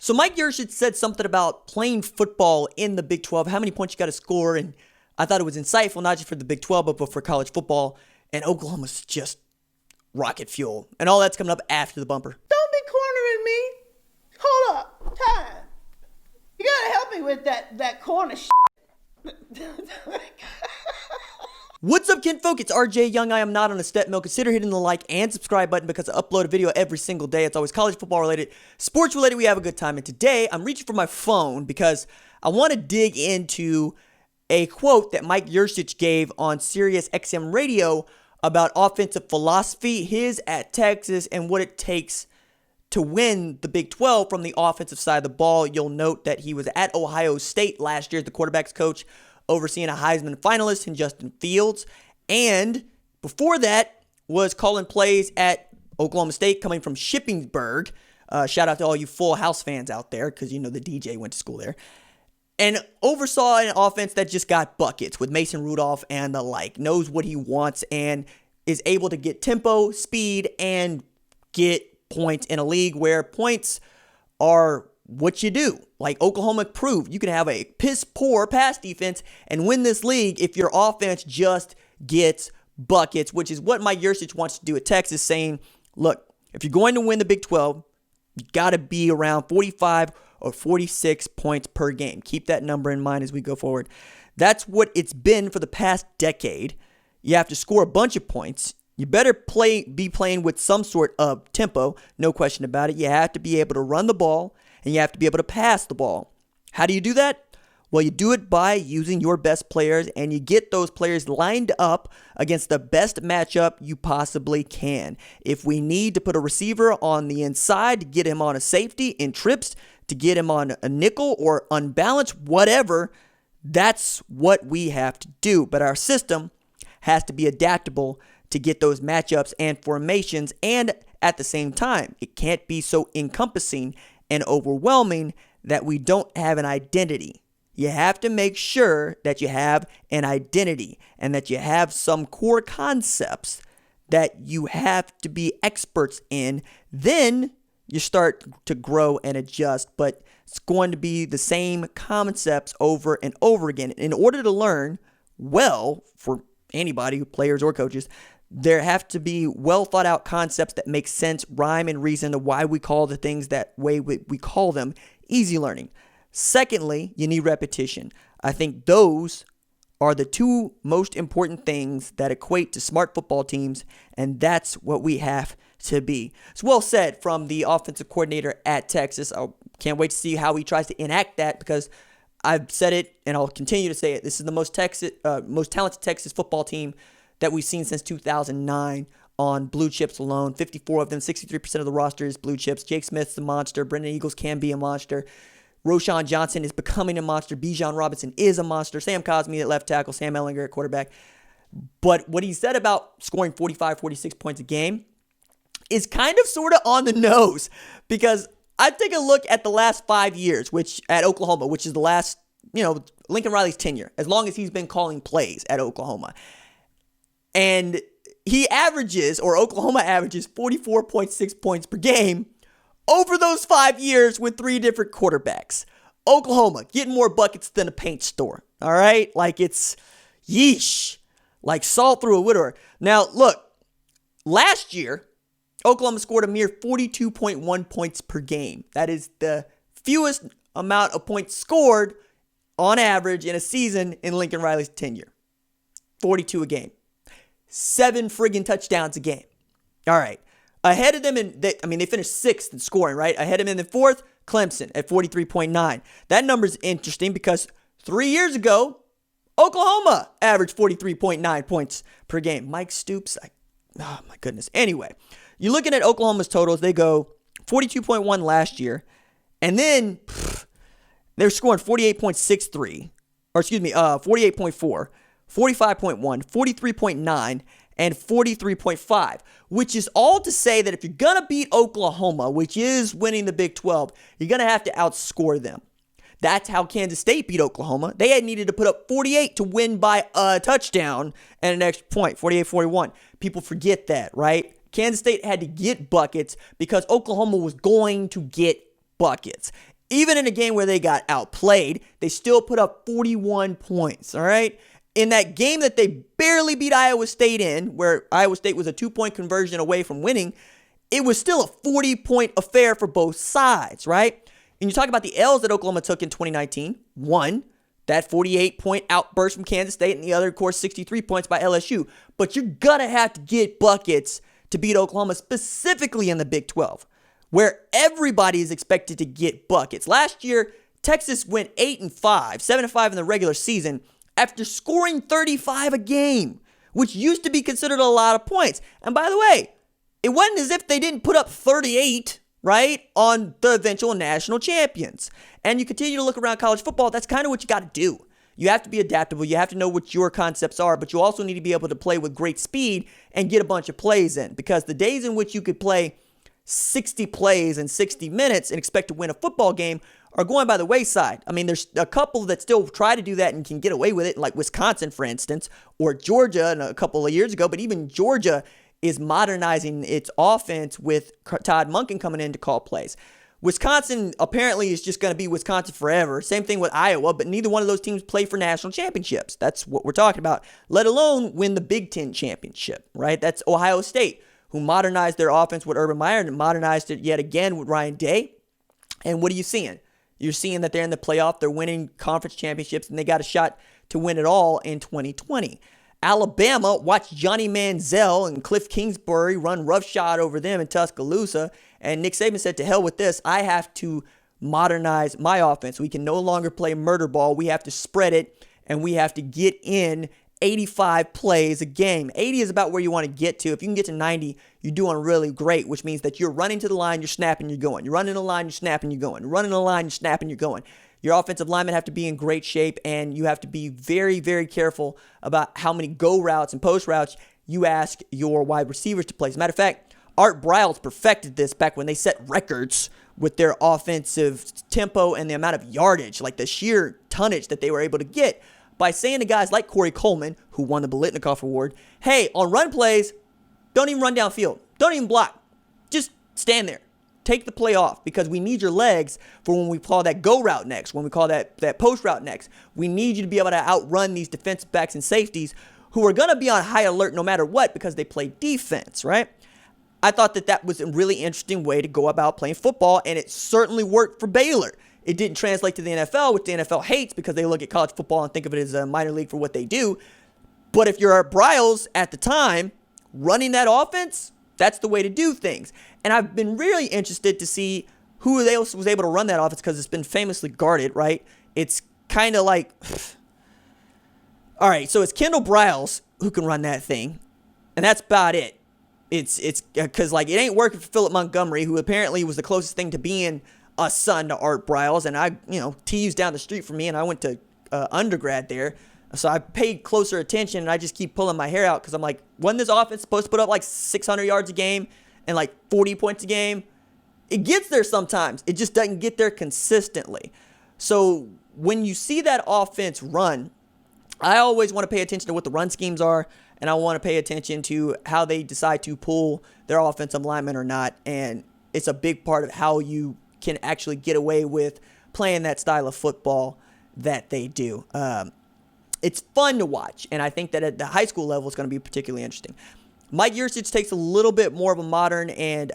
So Mike Yurcich said something about playing football in the Big 12, how many points you got to score, and I thought it was insightful, not just for the Big 12, but for college football, and Oklahoma's just rocket fuel. And all that's coming up after the bumper. Don't be cornering me. Hold up. Time. You got to help me with that corner shit. What's up, kinfolk? It's RJ Young. I am not on a step mill. Consider hitting the like and subscribe button because I upload a video every single day. It's always college football related, sports related. We have a good time. And today I'm reaching for my phone because I want to dig into a quote that Mike Yurcich gave on Sirius XM radio about offensive philosophy, his at Texas, and what it takes to win the Big 12 from the offensive side of the ball. You'll note that he was at Ohio State last year as the quarterback's coach, overseeing a Heisman finalist in Justin Fields. And before that was calling plays at Oklahoma State coming from Shippensburg. Shout out to all you Full House fans out there because you know the DJ went to school there. And oversaw an offense that just got buckets with Mason Rudolph and the like. Knows what he wants and is able to get tempo, speed, and get points in a league where points are what you do. Like Oklahoma proved, you can have a piss poor pass defense and win this league if your offense just gets buckets, which is what Mike Yurcich wants to do at Texas, saying, look, if you're going to win the Big 12, you got to be around 45 or 46 points per game. Keep that number in mind as we go forward. That's what it's been for the past decade. You have to score a bunch of points. You better be playing with some sort of tempo, no question about it. You have to be able to run the ball, and you have to be able to pass the ball. How do you do that? Well, you do it by using your best players, and you get those players lined up against the best matchup you possibly can. If we need to put a receiver on the inside to get him on a safety in trips, to get him on a nickel or unbalanced, whatever, that's what we have to do. But our system has to be adaptable to get those matchups and formations, and at the same time, it can't be so encompassing and overwhelming that we don't have an identity. You have to make sure that you have an identity and that you have some core concepts that you have to be experts in. Then you start to grow and adjust, but it's going to be the same concepts over and over again. In order to learn well, for anybody, players or coaches, there have to be well thought out concepts that make sense, rhyme, and reason to why we call the things that way we call them easy learning. Secondly, you need repetition. I think those are the two most important things that equate to smart football teams, and that's what we have to be. It's well said from the offensive coordinator at Texas. I can't wait to see how he tries to enact that because I've said it and I'll continue to say it. This is the most talented Texas football team that we've seen since 2009 on blue chips alone. 54 of them, 63% of the roster is blue chips. Jake Smith's a monster. Brendan Eagles can be a monster. Roshan Johnson is becoming a monster. Bijan Robinson is a monster. Sam Cosmi at left tackle. Sam Ehlinger at quarterback. But what he said about scoring 45, 46 points a game is kind of sort of on the nose, because I take a look at the last 5 years, which at Oklahoma, which is the last, Lincoln Riley's tenure, as long as he's been calling plays at Oklahoma. And he averages, or Oklahoma averages, 44.6 points per game over those 5 years with 3 different quarterbacks. Oklahoma getting more buckets than a paint store. All right? Like it's yeesh. Like salt through a widower. Now, look, last year, Oklahoma scored a mere 42.1 points per game. That is the fewest amount of points scored on average in a season in Lincoln Riley's tenure. 42 a game. 7 friggin' touchdowns a game. All right. Ahead of them, they finished 6th in scoring, right? Ahead of them in 4th, Clemson at 43.9. That number's interesting because 3 years ago, Oklahoma averaged 43.9 points per game. Mike Stoops, oh my goodness. Anyway, you're looking at Oklahoma's totals. They go 42.1 last year, and then they're scoring 48.63, 48.4, 45.1, 43.9, and 43.5, which is all to say that if you're going to beat Oklahoma, which is winning the Big 12, you're going to have to outscore them. That's how Kansas State beat Oklahoma. They had needed to put up 48 to win by a touchdown and an extra point, 48-41. People forget that, right? Kansas State had to get buckets because Oklahoma was going to get buckets. Even in a game where they got outplayed, they still put up 41 points, all right? In that game that they barely beat Iowa State in, where Iowa State was a 2-point conversion away from winning, it was still a 40-point affair for both sides, right? And you talk about the L's that Oklahoma took in 2019. One, that 48-point outburst from Kansas State, and the other, of course, 63 points by LSU. But you're going to have to get buckets to beat Oklahoma, specifically in the Big 12, where everybody is expected to get buckets. Last year, Texas went 8-5, 7-5 in the regular season after scoring 35 a game, which used to be considered a lot of points. And by the way, it wasn't as if they didn't put up 38, right, on the eventual national champions. And you continue to look around college football, that's kind of what you got to do. You have to be adaptable. You have to know what your concepts are, but you also need to be able to play with great speed and get a bunch of plays in, because the days in which you could play 60 plays in 60 minutes and expect to win a football game are going by the wayside. I mean, there's a couple that still try to do that and can get away with it, like Wisconsin, for instance, or Georgia a couple of years ago. But even Georgia is modernizing its offense with Todd Monken coming in to call plays. Wisconsin apparently is just going to be Wisconsin forever. Same thing with Iowa, but neither one of those teams play for national championships. That's what we're talking about, let alone win the Big Ten championship, right? That's Ohio State, who modernized their offense with Urban Meyer and modernized it yet again with Ryan Day. And what are you seeing? You're seeing that they're in the playoff, they're winning conference championships, and they got a shot to win it all in 2020. Alabama watched Johnny Manziel and Cliff Kingsbury run roughshod over them in Tuscaloosa, and Nick Saban said, to hell with this, I have to modernize my offense. We can no longer play murder ball. We have to spread it, and we have to get in 85 plays a game. 80 is about where you want to get to. If you can get to 90, you're doing really great, which means that you're running to the line, you're snapping, you're going. You're running the line, you're snapping, you're going. You're running the line, you're snapping, you're going. Your offensive linemen have to be in great shape, and you have to be very, very careful about how many go routes and post routes you ask your wide receivers to play. As a matter of fact, Art Briles perfected this back when they set records with their offensive tempo and the amount of yardage, like the sheer tonnage that they were able to get, by saying to guys like Corey Coleman, who won the Biletnikoff Award, hey, on run plays, don't even run downfield. Don't even block. Just stand there. Take the play off, because we need your legs for when we call that go route next, when we call that post route next. We need you to be able to outrun these defensive backs and safeties who are going to be on high alert no matter what, because they play defense, right? I thought that was a really interesting way to go about playing football, and it certainly worked for Baylor. It didn't translate to the NFL, which the NFL hates because they look at college football and think of it as a minor league for what they do. But if you're Art Briles at the time running that offense, that's the way to do things. And I've been really interested to see who else was able to run that offense, because it's been famously guarded, right? It's kind of like, all right, so it's Kendall Briles who can run that thing, and that's about it. It's because, like, it ain't working for Philip Montgomery, who apparently was the closest thing to being a son to Art Briles, and TU's down the street from me, and I went to undergrad there, so I paid closer attention, and I just keep pulling my hair out, because I'm like, wasn't this offense supposed to put up like 600 yards a game and like 40 points a game? It gets there sometimes. It just doesn't get there consistently. So when you see that offense run, I always want to pay attention to what the run schemes are, and I want to pay attention to how they decide to pull their offensive linemen or not, and it's a big part of how you can actually get away with playing that style of football that they do. It's fun to watch, and I think that at the high school level, it's going to be particularly interesting. Mike Yurcich takes a little bit more of a modern and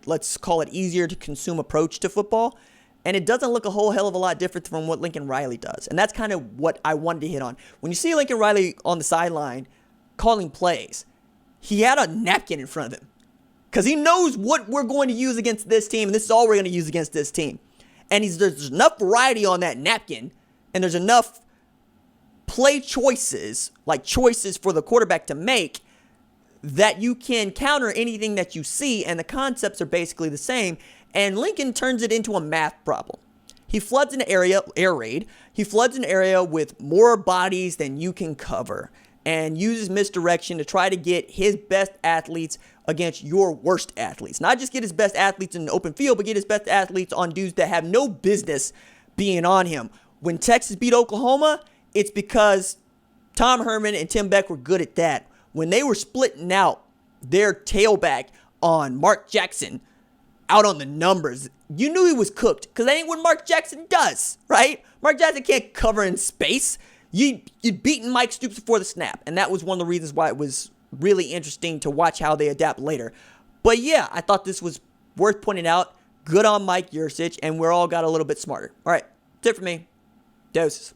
let's call it easier to consume approach to football, and it doesn't look a whole hell of a lot different from what Lincoln Riley does, and that's kind of what I wanted to hit on. When you see Lincoln Riley on the sideline calling plays, he had a napkin in front of him, because he knows what we're going to use against this team, and this is all we're going to use against this team. And there's enough variety on that napkin, and there's enough play choices, like choices for the quarterback to make, that you can counter anything that you see, and the concepts are basically the same. And Lincoln turns it into a math problem. He floods an area, air raid, he floods an area with more bodies than you can cover, and uses misdirection to try to get his best athletes against your worst athletes. Not just get his best athletes in the open field, but get his best athletes on dudes that have no business being on him. When Texas beat Oklahoma, it's because Tom Herman and Tim Beck were good at that. When they were splitting out their tailback on Mark Jackson, out on the numbers. You knew he was cooked because that ain't what Mark Jackson does, right? Mark Jackson can't cover in space. You'd beaten Mike Stoops before the snap, and that was one of the reasons why it was really interesting to watch how they adapt later. But yeah, I thought this was worth pointing out. Good on Mike Yurcich, and we're all got a little bit smarter. All right, that's it for me. Doses.